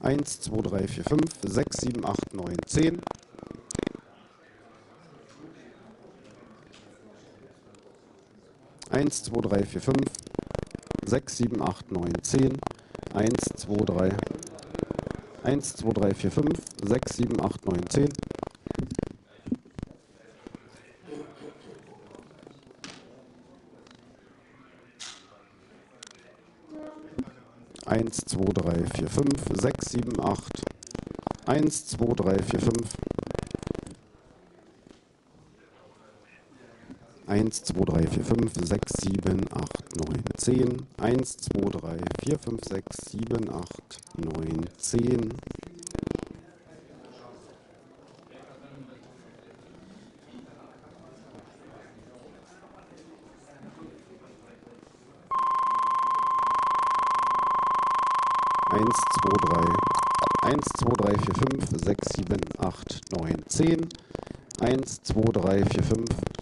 1, 2, 3, 4, 5, 6, 7, 8, 9, 10. 1, 2, 3, 4, 5, 6, 7, 8, 9, 10. 1, 2, 3, 1, 2, 3, 4, 5, 6, 7, 8, 9, 10. 1, 2, 3, 4, 5, 6, 7, 8. 1, 2, 3, 4, 5. 1, 2, 3, 4, 5, 6, 7, 8, 9, 10. 1, 2, 3, 4, 5, 6, 7, 8, 9, 10. 1, 2, 3, 1, 2, 3, 4, 5, 6, 7, 8, 9, 10. 1, 2, 3, 4, 5.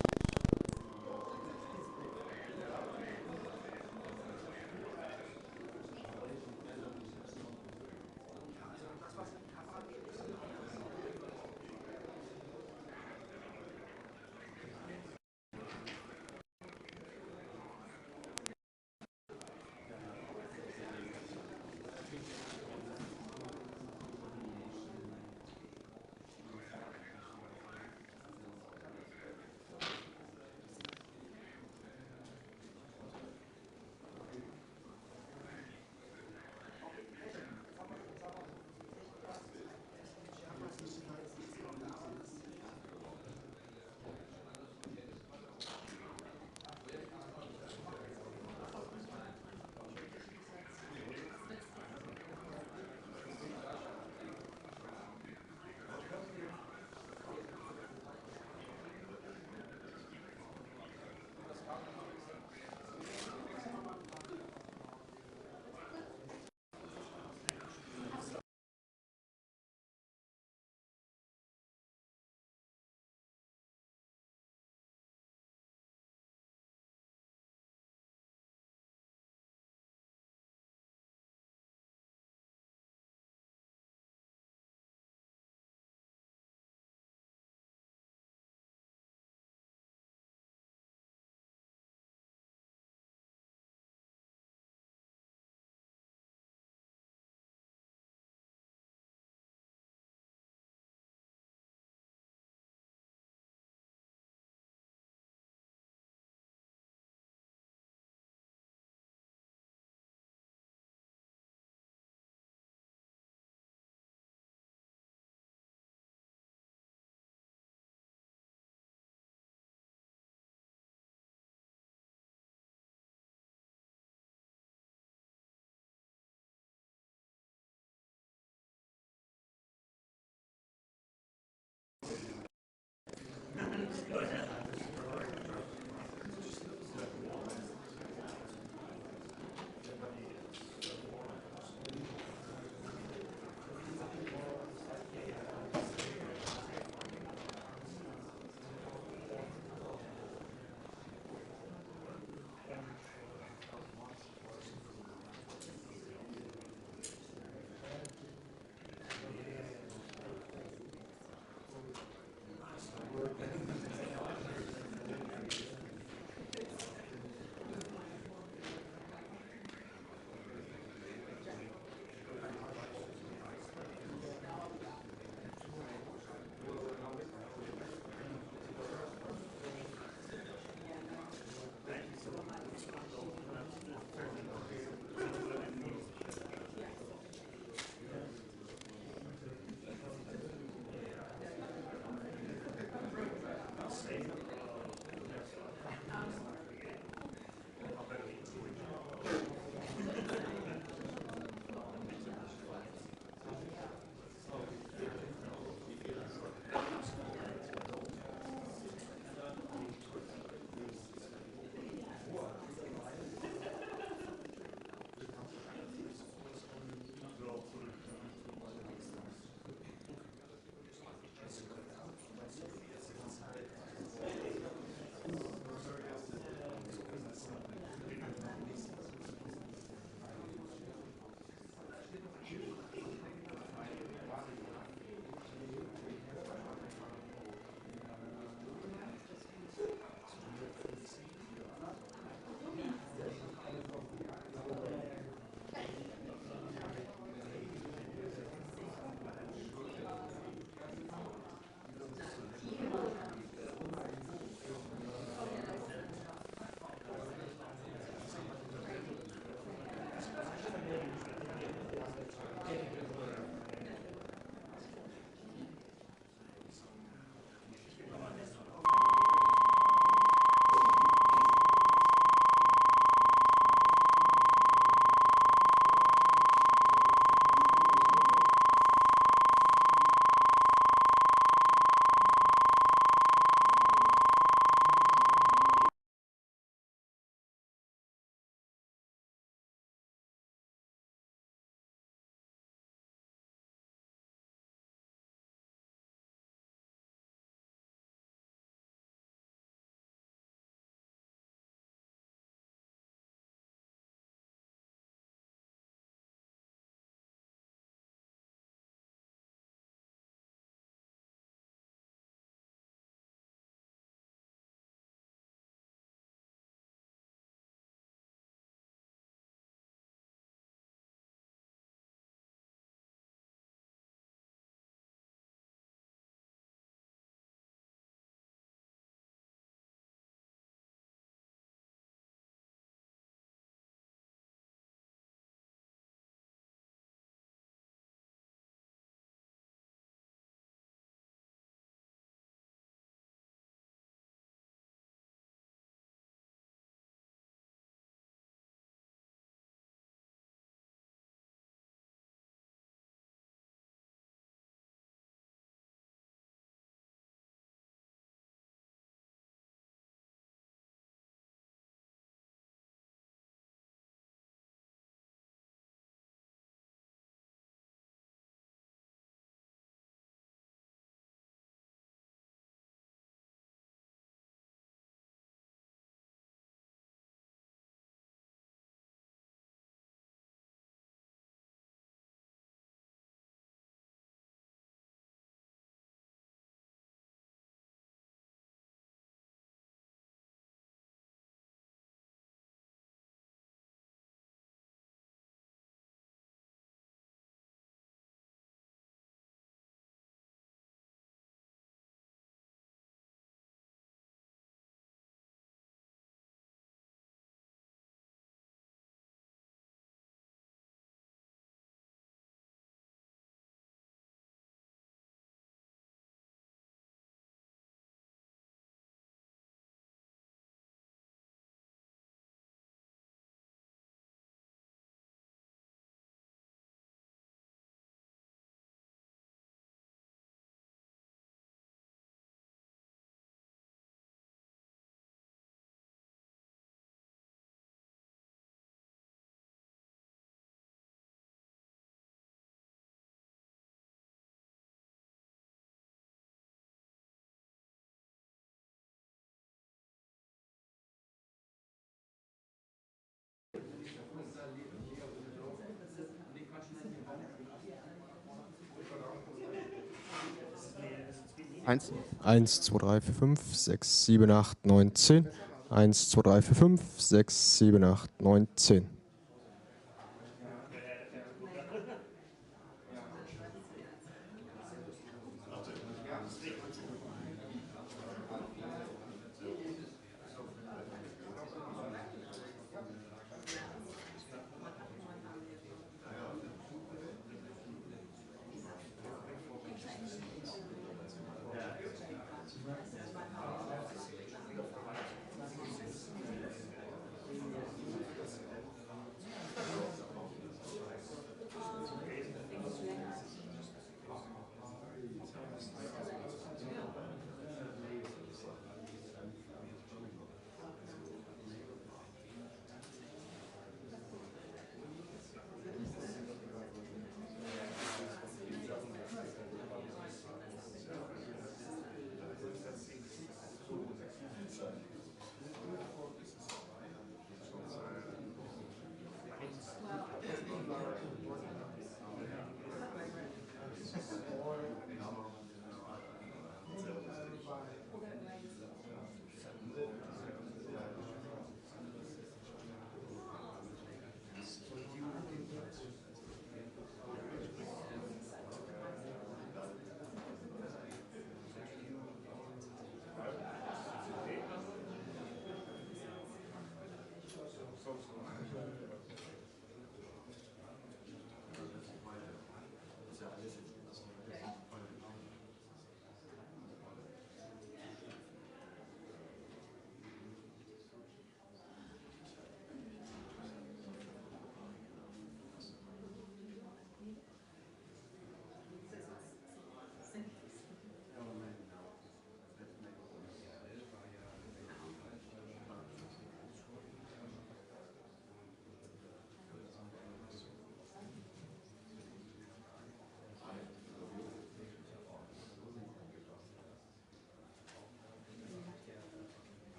1. 1, 2, 3, 4, 5, 6, 7, 8, 9, 10. 1, 2, 3, 4, 5, 6, 7, 8, 9, 10.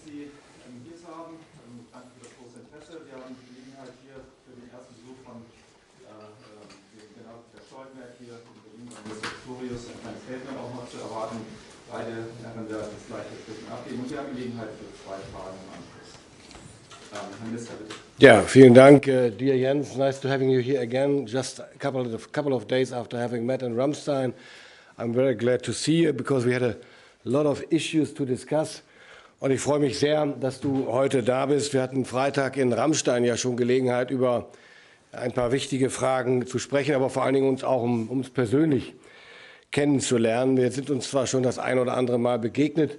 Sie hier zu haben. Danke für das große Interesse. Wir haben die Gelegenheit hier für den ersten Besuch von der Stoltenberg hier in Berlin und Boris Pistorius ein kleines Statement auch noch zu erwarten. Beide Herren werden das gleiche Statement abgeben und wir haben Gelegenheit für 2 Fragen im Anschluss. Herr Minister, bitte. Yeah, vielen Dank, dear Jens. Nice to having you here again. Just a couple of days after having met in Ramstein, I'm very glad to see you because we had a lot of issues to discuss. Und ich freue mich sehr, dass du heute da bist. Wir hatten Freitag in Ramstein ja schon Gelegenheit, über ein paar wichtige Fragen zu sprechen, aber vor allen Dingen uns auch um uns persönlich kennenzulernen. Wir sind uns zwar schon das ein oder andere Mal begegnet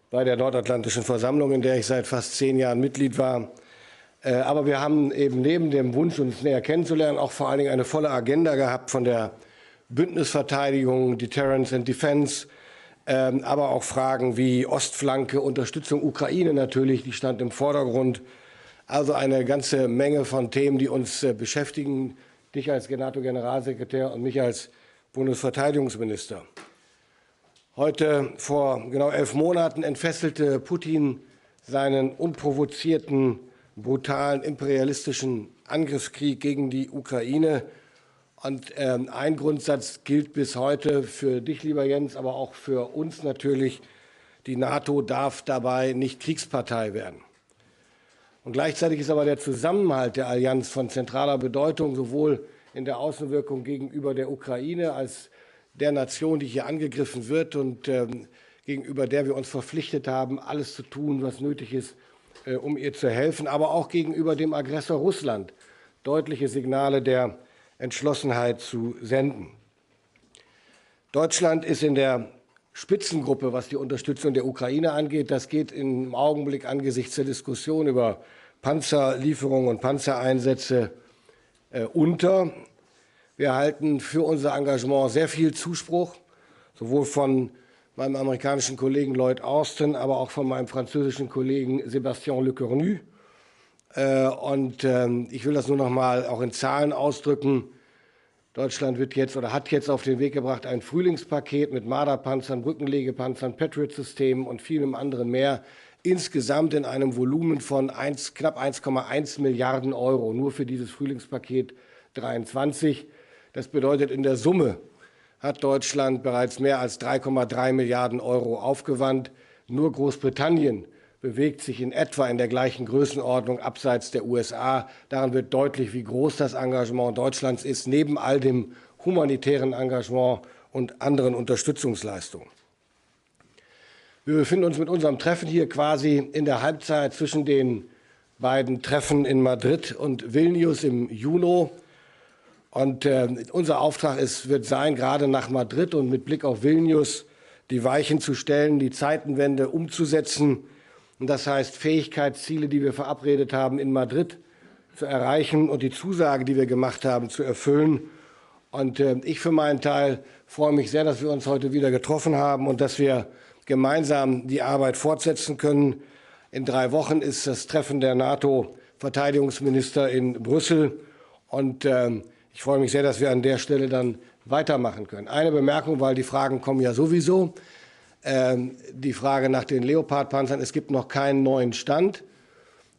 bei der Nordatlantischen Versammlung, in der ich seit fast 10 Jahren Mitglied war. Aber wir haben eben neben dem Wunsch, uns näher kennenzulernen, auch vor allen Dingen eine volle Agenda gehabt von der Bündnisverteidigung, Deterrence and Defense, aber auch Fragen wie Ostflanke, Unterstützung Ukraine natürlich, die stand im Vordergrund. Also eine ganze Menge von Themen, die uns beschäftigen, dich als NATO-Generalsekretär und mich als Bundesverteidigungsminister. Heute, vor genau 11 Monaten, entfesselte Putin seinen unprovozierten, brutalen, imperialistischen Angriffskrieg gegen die Ukraine. Und ein Grundsatz gilt bis heute für dich, lieber Jens, aber auch für uns natürlich: Die NATO darf dabei nicht Kriegspartei werden. Und gleichzeitig ist aber der Zusammenhalt der Allianz von zentraler Bedeutung, sowohl in der Außenwirkung gegenüber der Ukraine als der Nation, die hier angegriffen wird und gegenüber der wir uns verpflichtet haben, alles zu tun, was nötig ist, um ihr zu helfen, aber auch gegenüber dem Aggressor Russland deutliche Signale der Entschlossenheit zu senden. Deutschland ist in der Spitzengruppe, was die Unterstützung der Ukraine angeht. Das geht im Augenblick angesichts der Diskussion über Panzerlieferungen und Panzereinsätze unter. Wir erhalten für unser Engagement sehr viel Zuspruch, sowohl von meinem amerikanischen Kollegen Lloyd Austin, aber auch von meinem französischen Kollegen Sébastien Lecornu. Und ich will das nur noch mal auch in Zahlen ausdrücken. Deutschland wird jetzt oder hat jetzt auf den Weg gebracht ein Frühlingspaket mit Marderpanzern, Brückenlegepanzern, Patriot-Systemen und vielem anderen mehr. Insgesamt in einem Volumen von knapp 1,1 Milliarden Euro, nur für dieses Frühlingspaket 23. Das bedeutet, in der Summe hat Deutschland bereits mehr als 3,3 Milliarden Euro aufgewandt. Nur Großbritannien bewegt sich in etwa in der gleichen Größenordnung abseits der USA. Daran wird deutlich, wie groß das Engagement Deutschlands ist, neben all dem humanitären Engagement und anderen Unterstützungsleistungen. Wir befinden uns mit unserem Treffen hier quasi in der Halbzeit zwischen den beiden Treffen in Madrid und Vilnius im Juni. Und unser Auftrag wird sein, gerade nach Madrid und mit Blick auf Vilnius die Weichen zu stellen, die Zeitenwende umzusetzen. Und das heißt, Fähigkeitsziele, die wir verabredet haben, in Madrid zu erreichen und die Zusage, die wir gemacht haben, zu erfüllen. Und ich für meinen Teil freue mich sehr, dass wir uns heute wieder getroffen haben und dass wir gemeinsam die Arbeit fortsetzen können. In 3 Wochen ist das Treffen der NATO-Verteidigungsminister in Brüssel. Und ich freue mich sehr, dass wir an der Stelle dann weitermachen können. Eine Bemerkung, weil die Fragen kommen ja sowieso. Die Frage nach den Leopard-Panzern. Es gibt noch keinen neuen Stand.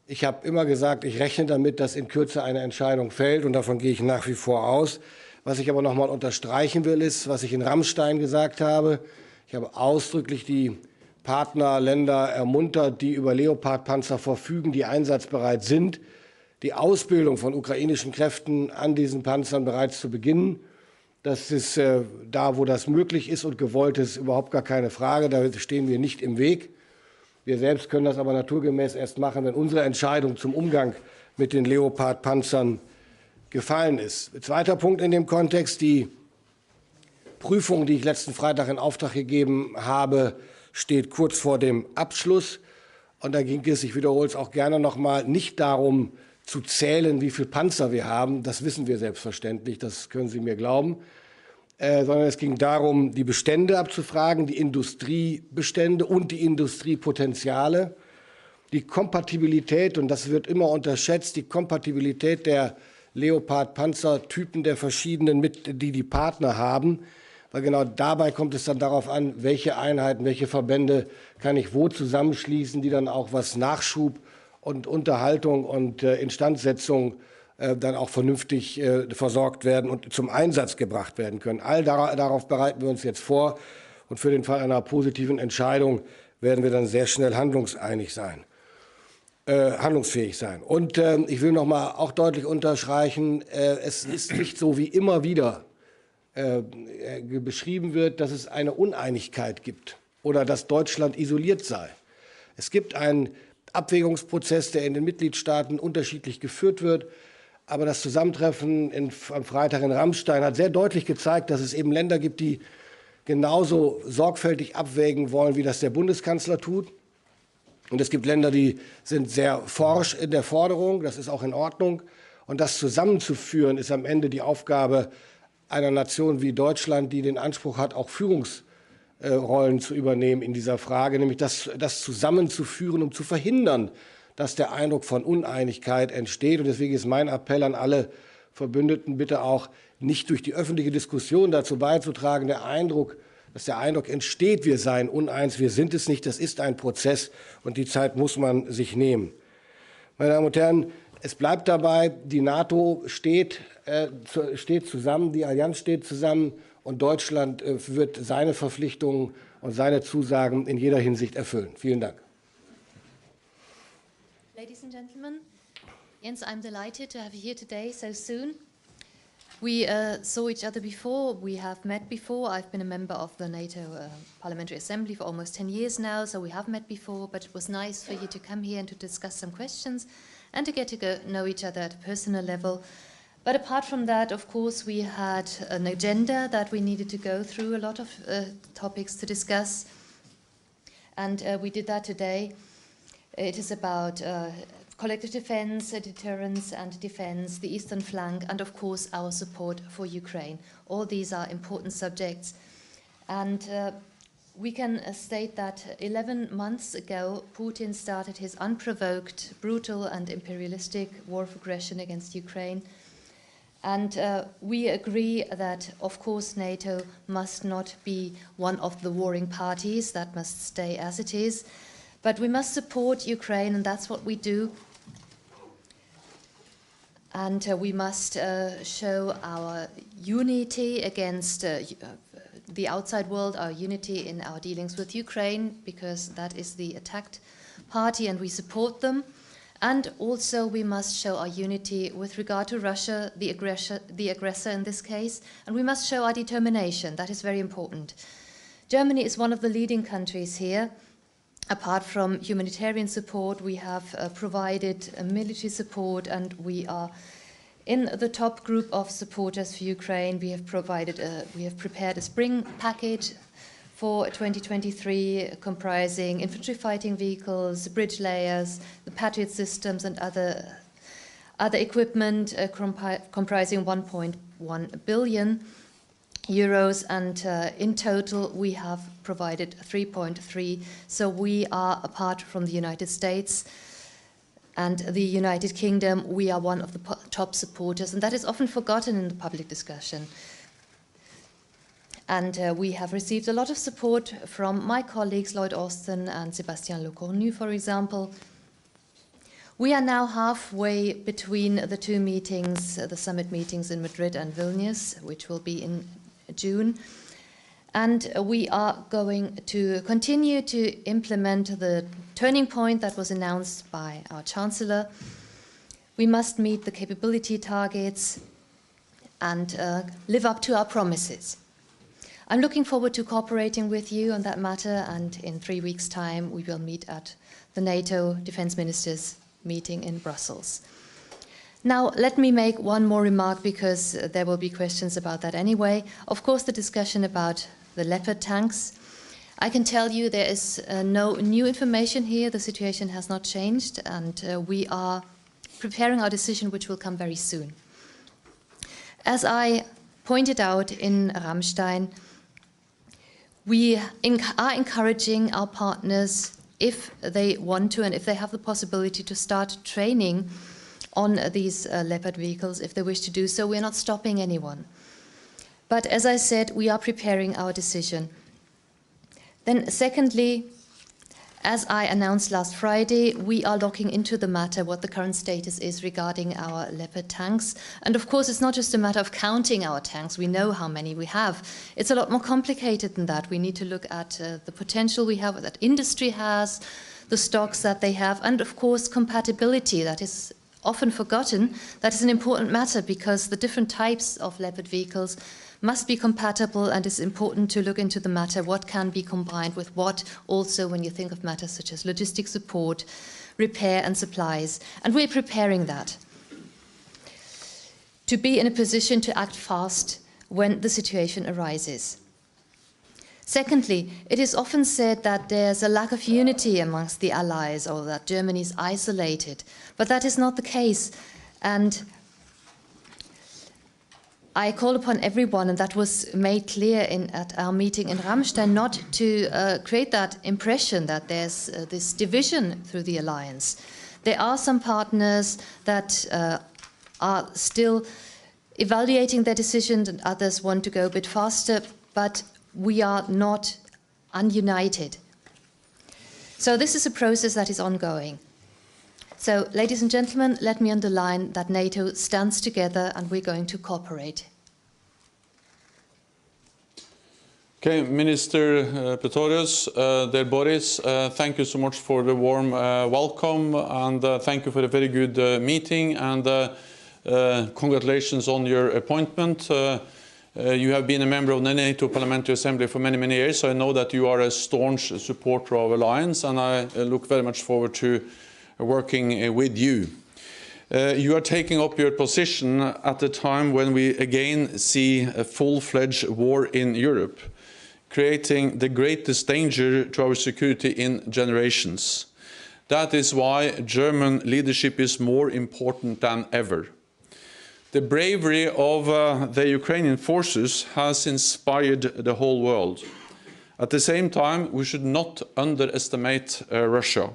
Ich habe immer gesagt, ich rechne damit, dass in Kürze eine Entscheidung fällt. Und davon gehe ich nach wie vor aus. Was ich aber noch mal unterstreichen will, ist, was ich in Ramstein gesagt habe. Ich habe ausdrücklich die Partnerländer ermuntert, die über Leopard-Panzer verfügen, die einsatzbereit sind, die Ausbildung von ukrainischen Kräften an diesen Panzern bereits zu beginnen. Das ist da, wo das möglich ist und gewollt ist, überhaupt gar keine Frage. Da stehen wir nicht im Weg. Wir selbst können das aber naturgemäß erst machen, wenn unsere Entscheidung zum Umgang mit den Leopard-Panzern gefallen ist. Zweiter Punkt in dem Kontext: Die Prüfung, die ich letzten Freitag in Auftrag gegeben habe, steht kurz vor dem Abschluss. Und da ging es, ich wiederhole es auch gerne noch mal, nicht darum zu zählen, wie viele Panzer wir haben. Das wissen wir selbstverständlich, das können Sie mir glauben. Sondern es ging darum, die Bestände abzufragen, die Industriebestände und die Industriepotenziale, die Kompatibilität, und das wird immer unterschätzt, die Kompatibilität der Leopard-Panzertypen der verschiedenen, die Partner haben. weil genau dabei kommt es dann darauf an, welche Einheiten, welche Verbände kann ich wo zusammenschließen, die dann auch was Nachschub und Unterhaltung und Instandsetzung dann auch vernünftig versorgt werden und zum Einsatz gebracht werden können. Darauf bereiten wir uns jetzt vor, und für den Fall einer positiven Entscheidung werden wir dann sehr schnell handlungsfähig sein. Und ich will noch mal auch deutlich unterstreichen, es ist nicht so, wie immer wieder beschrieben wird, dass es eine Uneinigkeit gibt oder dass Deutschland isoliert sei. Es gibt einen Abwägungsprozess, der in den Mitgliedstaaten unterschiedlich geführt wird. Aber das Zusammentreffen am Freitag in Ramstein hat sehr deutlich gezeigt, dass es eben Länder gibt, die genauso sorgfältig abwägen wollen, wie das der Bundeskanzler tut. Und es gibt Länder, die sind sehr forsch in der Forderung. Das ist auch in Ordnung. Und das zusammenzuführen, ist am Ende die Aufgabe einer Nation wie Deutschland, die den Anspruch hat, auch Führungsrollen zu übernehmen in dieser Frage, nämlich das zusammenzuführen, um zu verhindern, dass der Eindruck von Uneinigkeit entsteht. Und deswegen ist mein Appell an alle Verbündeten, bitte auch nicht durch die öffentliche Diskussion dazu beizutragen, dass der Eindruck entsteht, wir seien uneins. Wir sind es nicht. Das ist ein Prozess, und die Zeit muss man sich nehmen. Meine Damen und Herren, es bleibt dabei, die NATO steht zusammen, die Allianz steht zusammen, und Deutschland wird seine Verpflichtungen und seine Zusagen in jeder Hinsicht erfüllen. Vielen Dank. Ladies and gentlemen, Jens, I'm delighted to have you here today so soon. We saw each other before, we have met before. I've been a member of the NATO Parliamentary Assembly for almost 10 years now, so we have met before, but it was nice for you to come here and to discuss some questions and to get to know each other at a personal level. But apart from that, of course, we had an agenda that we needed to go through, a lot of topics to discuss, and we did that today. It is about collective defense, deterrence and defense, the eastern flank, and of course our support for Ukraine. All these are important subjects. And we can state that 11 months ago, Putin started his unprovoked, brutal and imperialistic war of aggression against Ukraine. And we agree that, of course, NATO must not be one of the warring parties. That must stay as it is. But we must support Ukraine, and that's what we do. And we must show our unity against the outside world, our unity in our dealings with Ukraine, because that is the attacked party and we support them. And also we must show our unity with regard to Russia, the aggressor in this case, and we must show our determination. That is very important. Germany is one of the leading countries here. Apart from humanitarian support, we have provided military support, and we are in the top group of supporters for Ukraine. We have prepared a spring package for 2023, comprising infantry fighting vehicles, bridge layers, the Patriot systems, and other equipment, comprising 1.1 billion euros, and in total we have provided 3.3. So we are, apart from the United States and the United Kingdom, we are one of the top supporters, and that is often forgotten in the public discussion. And we have received a lot of support from my colleagues Lloyd Austin and Sébastien Lecornu, for example. We are now halfway between the two meetings, the summit meetings in Madrid and Vilnius, which will be in June. And we are going to continue to implement the turning point that was announced by our Chancellor. We must meet the capability targets and live up to our promises. I'm looking forward to cooperating with you on that matter, and in 3 weeks' time we will meet at the NATO Defense Ministers meeting in Brussels. Now, let me make one more remark, because there will be questions about that anyway. Of course, the discussion about the Leopard tanks. I can tell you there is no new information here. The situation has not changed, and we are preparing our decision, which will come very soon. As I pointed out in Ramstein, we are encouraging our partners, if they want to and if they have the possibility, to start training on these Leopard vehicles if they wish to do so. We're not stopping anyone. But as I said, we are preparing our decision. Then secondly, as I announced last Friday, we are looking into the matter, what the current status is regarding our Leopard tanks. And of course, it's not just a matter of counting our tanks. We know how many we have. It's a lot more complicated than that. We need to look at the potential we have, that industry has, the stocks that they have, and of course, compatibility. That is often forgotten. That is an important matter because the different types of Leopard vehicles must be compatible, and it's important to look into the matter, what can be combined with what, also when you think of matters such as logistic support, repair and supplies. And we're preparing that to be in a position to act fast when the situation arises. Secondly, it is often said that there's a lack of unity amongst the allies or that Germany is isolated, but that is not the case. And I call upon everyone, and that was made clear at our meeting in Ramstein, not to create that impression that there's this division through the alliance. There are some partners that are still evaluating their decisions and others want to go a bit faster, but we are not ununited. So this is a process that is ongoing. So, ladies and gentlemen, let me underline that NATO stands together and we're going to cooperate. Okay, Minister Pistorius, dear Boris, thank you so much for the warm welcome, and thank you for a very good meeting, and congratulations on your appointment. You have been a member of the NATO Parliamentary Assembly for many, many years, so I know that you are a staunch supporter of Alliance, and I look very much forward to working with you. You are taking up your position at a time when we again see a full-fledged war in Europe, creating the greatest danger to our security in generations. That is why German leadership is more important than ever. The bravery of the Ukrainian forces has inspired the whole world. At the same time, we should not underestimate Russia.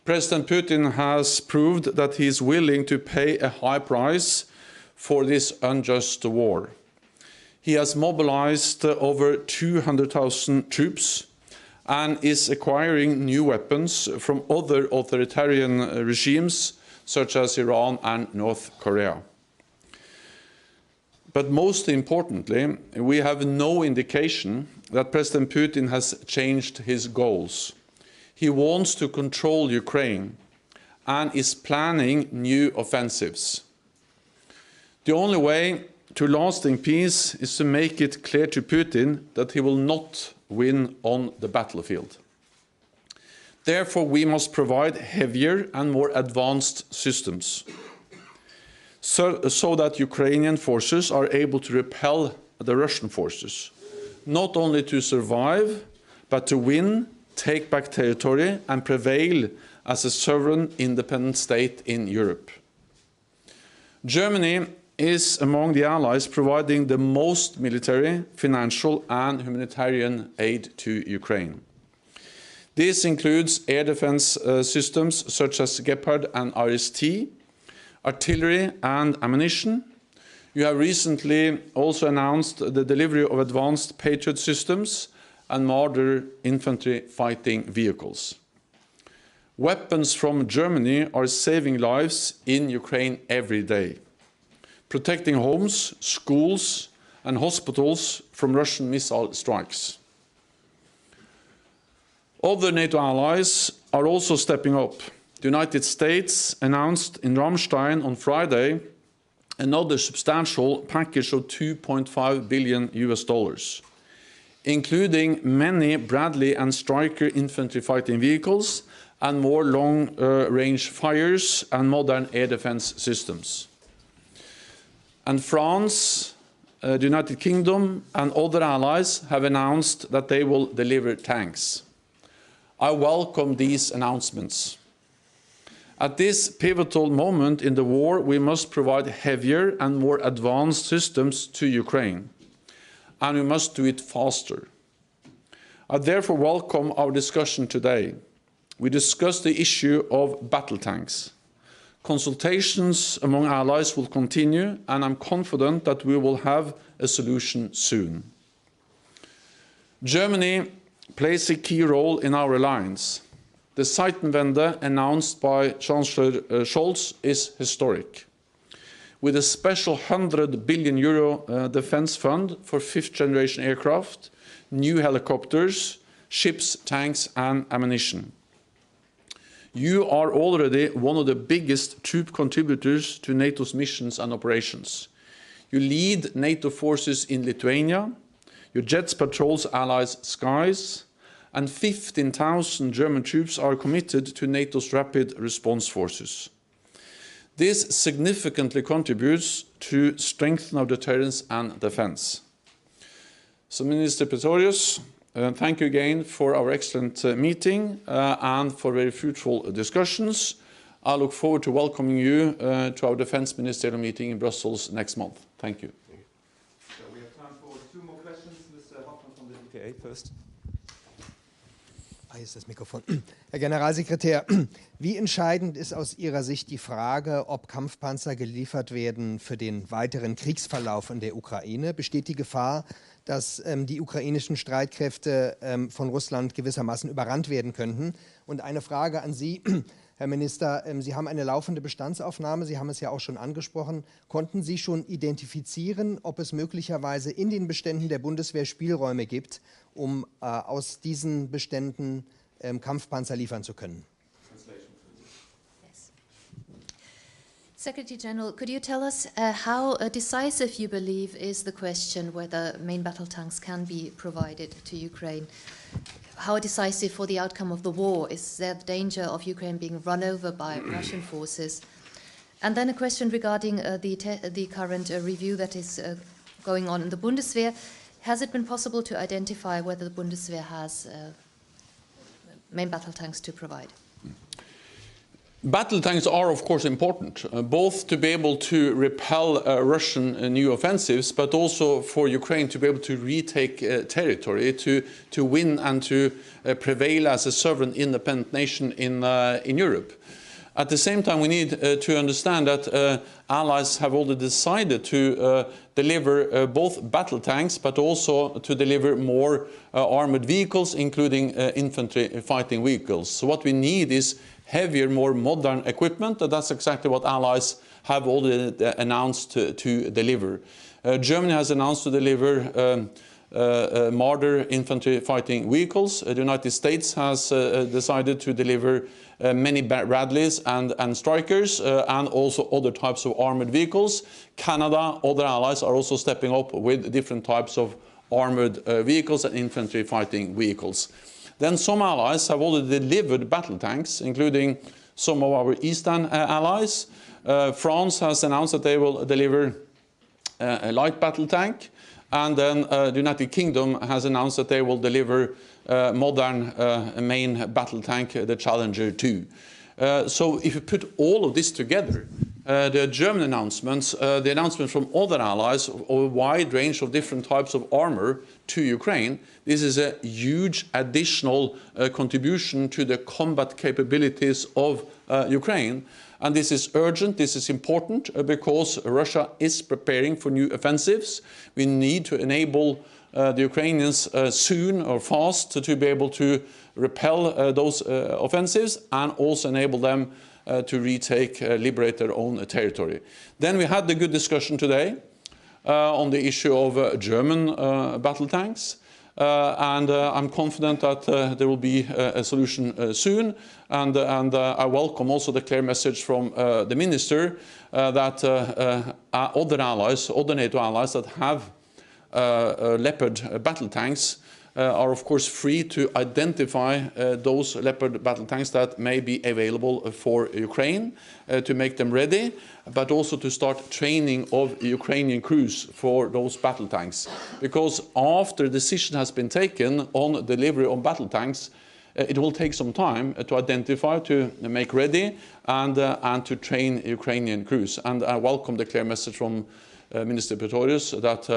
President Putin has proved that he is willing to pay a high price for this unjust war. He has mobilized over 200,000 troops and is acquiring new weapons from other authoritarian regimes such as Iran and North Korea. But most importantly, we have no indication that President Putin has changed his goals. He wants to control Ukraine and is planning new offensives. The only way to lasting peace is to make it clear to Putin that he will not win on the battlefield. Therefore, we must provide heavier and more advanced systems so that Ukrainian forces are able to repel the Russian forces, not only to survive, but to win, take back territory and prevail as a sovereign independent state in Europe. Germany is among the allies providing the most military, financial and humanitarian aid to Ukraine. This includes air defense systems such as Gepard and RST, artillery and ammunition. You have recently also announced the delivery of advanced Patriot systems and Marder infantry fighting vehicles. Weapons from Germany are saving lives in Ukraine every day, protecting homes, schools and hospitals from Russian missile strikes. Other NATO allies are also stepping up. The United States announced in Ramstein on Friday another substantial package of $2.5 billion, including many Bradley and Stryker infantry fighting vehicles and more long-range fires and modern air defense systems. And France, the United Kingdom and other allies have announced that they will deliver tanks. I welcome these announcements. At this pivotal moment in the war, we must provide heavier and more advanced systems to Ukraine, and we must do it faster. I therefore welcome our discussion today. We discussed the issue of battle tanks, Consultations among allies will continue, and I'm confident that we will have a solution soon. Germany plays a key role in our alliance. The Zeitenwende announced by Chancellor Scholz is historic. With a special €100 billion defense fund for fifth-generation aircraft, new helicopters, ships, tanks and ammunition. You are already one of the biggest troop contributors to NATO's missions and operations. You lead NATO forces in Lithuania, your jets patrols allies' skies, and 15,000 German troops are committed to NATO's rapid response forces. This significantly contributes to strengthen our deterrence and defense. So, Minister Pistorius, thank you again for our excellent meeting and for very fruitful discussions. I look forward to welcoming you to our Defense Ministerial meeting in Brussels next month. Thank you. So we have time for 2 more questions. Mr. Hoffmann from the DPA first. Hier ist das Mikrofon. Herr Generalsekretär, wie entscheidend ist aus Ihrer Sicht die Frage, ob Kampfpanzer geliefert werden für den weiteren Kriegsverlauf in der Ukraine? Besteht die Gefahr, dass die ukrainischen Streitkräfte von Russland gewissermaßen überrannt werden könnten? Und eine Frage an Sie, Herr Minister, Sie haben eine laufende Bestandsaufnahme, Sie haben es ja auch schon angesprochen. Konnten Sie schon identifizieren, ob es möglicherweise in den Beständen der Bundeswehr Spielräume gibt, um aus diesen Beständen Kampfpanzer liefern zu können? Secretary General, could you tell us how decisive you believe is the question whether main battle tanks can be provided to Ukraine? How decisive for the outcome of the war? Is there the danger of Ukraine being run over by Russian forces? And then a question regarding the current review that is going on in the Bundeswehr. Has it been possible to identify whether the Bundeswehr has main battle tanks to provide? Battle tanks are, of course, important, both to be able to repel Russian new offensives, but also for Ukraine to be able to retake territory, to win and to prevail as a sovereign, independent nation in Europe. At the same time, we need to understand that allies have already decided to deliver both battle tanks, but also to deliver more armored vehicles, including infantry fighting vehicles. So what we need is heavier, more modern equipment, and that's exactly what allies have already announced to deliver. Germany has announced to deliver Marder infantry fighting vehicles. The United States has decided to deliver many Bradleys and Strikers and also other types of armored vehicles. Canada, other allies are also stepping up with different types of armored vehicles and infantry fighting vehicles. Then some allies have already delivered battle tanks, including some of our eastern allies. France has announced that they will deliver a light battle tank, and then the United Kingdom has announced that they will deliver modern main battle tank, the Challenger 2. So if you put all of this together, the German announcements, the announcements from other allies of a wide range of different types of armor to Ukraine, this is a huge additional contribution to the combat capabilities of Ukraine. And this is urgent, this is important, because Russia is preparing for new offensives. We need to enable the Ukrainians soon or fast to be able to repel those offensives and also enable them to retake, liberate their own territory. Then we had the good discussion today on the issue of German battle tanks. And I'm confident that there will be a solution soon. And I welcome also the clear message from the Minister that other allies, other NATO allies that have Leopard battle tanks are of course free to identify those Leopard battle tanks that may be available for Ukraine, to make them ready, but also to start training of Ukrainian crews for those battle tanks. Because after a decision has been taken on delivery of battle tanks, it will take some time to identify, to make ready, and to train Ukrainian crews. And I welcome the clear message from Minister Pistorius that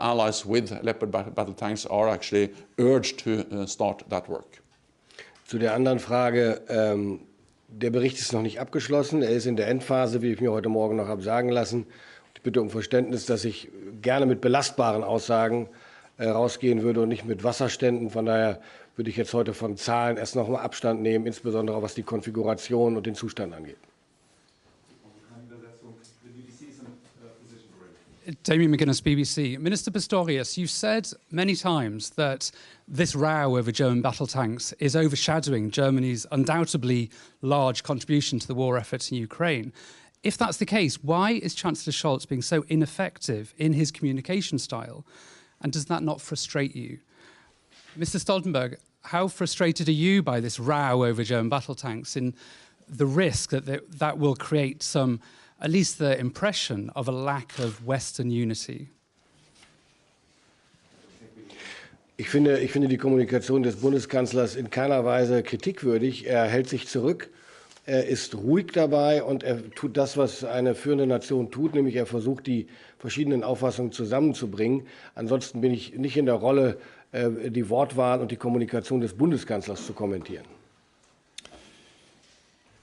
allies with Leopard battle tanks are actually urged to start that work. Zu der anderen Frage, Der Bericht ist noch nicht abgeschlossen. Er ist in der Endphase, wie ich mir heute Morgen noch habe sagen lassen. Ich bitte um Verständnis, dass ich gerne mit belastbaren Aussagen rausgehen würde und nicht mit Wasserständen. Von daher würde ich jetzt heute von Zahlen erst noch mal Abstand nehmen, insbesondere was die Konfiguration und den Zustand angeht. Damien McGuinness, BBC. Minister Pistorius, you've said many times that this row over German battle tanks is overshadowing Germany's undoubtedly large contribution to the war effort in Ukraine. If that's the case, why is Chancellor Scholz being so ineffective in his communication style? And does that not frustrate you? Mr. Stoltenberg, how frustrated are you by this row over German battle tanks and the risk that that will create some, at least the impression of a lack of Western unity? Ich finde die Kommunikation des Bundeskanzlers in keiner Weise kritikwürdig. Er hält sich zurück, er ist ruhig dabei und er tut das, was eine führende Nation tut, nämlich er versucht, die verschiedenen Auffassungen zusammenzubringen. Ansonsten bin ich nicht in der Rolle, die Wortwahl und die Kommunikation des Bundeskanzlers zu kommentieren.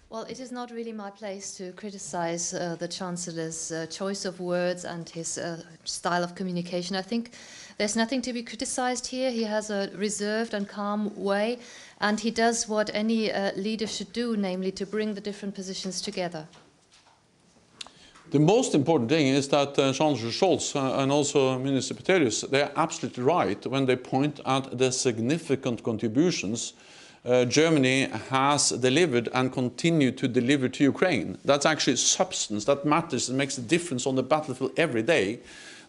Well, it is not really my place to criticize the Chancellor's choice of words and his style of communication. I think there's nothing to be criticized here. He has a reserved and calm way, and he does what any leader should do, namely to bring the different positions together. The most important thing is that Chancellor Scholz and also Minister Pistorius, they are absolutely right when they point out the significant contributions Germany has delivered and continue to deliver to Ukraine. That's actually substance that matters and makes a difference on the battlefield every day.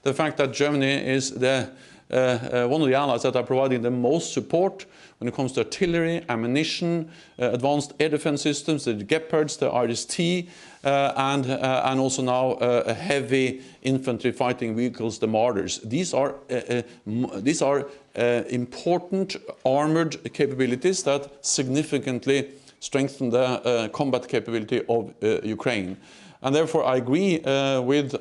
The fact that Germany is one of the allies that are providing the most support when it comes to artillery, ammunition, advanced air defense systems, the Gepards, the RST, and also now heavy infantry fighting vehicles, the Martyrs. These are important armored capabilities that significantly strengthen the combat capability of Ukraine. And therefore I agree with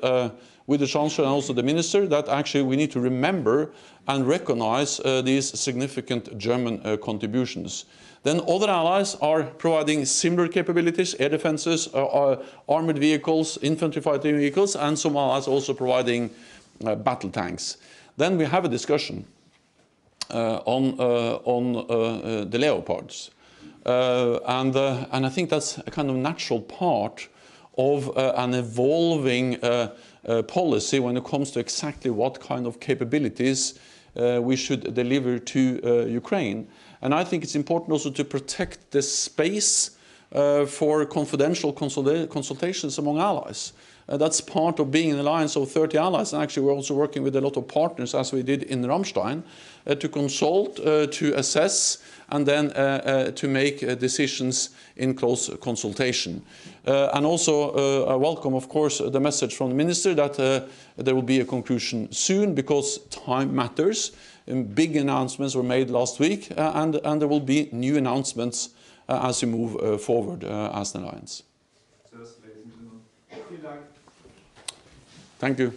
the Chancellor and also the Minister that actually we need to remember and recognize these significant German contributions. Then other allies are providing similar capabilities, air defenses, armored vehicles, infantry fighting vehicles, and some allies also providing battle tanks. Then we have a discussion on the Leopards. And I think that's a kind of natural part of an evolving policy when it comes to exactly what kind of capabilities we should deliver to Ukraine. And I think it's important also to protect the space for confidential consultations among allies. That's part of being an alliance of 30 allies. And actually, we're also working with a lot of partners, as we did in Ramstein, to consult, to assess, and then to make decisions in close consultation. And also, I welcome, of course, the message from the Minister that there will be a conclusion soon, because time matters. Big announcements were made last week, and there will be new announcements as we move forward as an alliance. Thank you.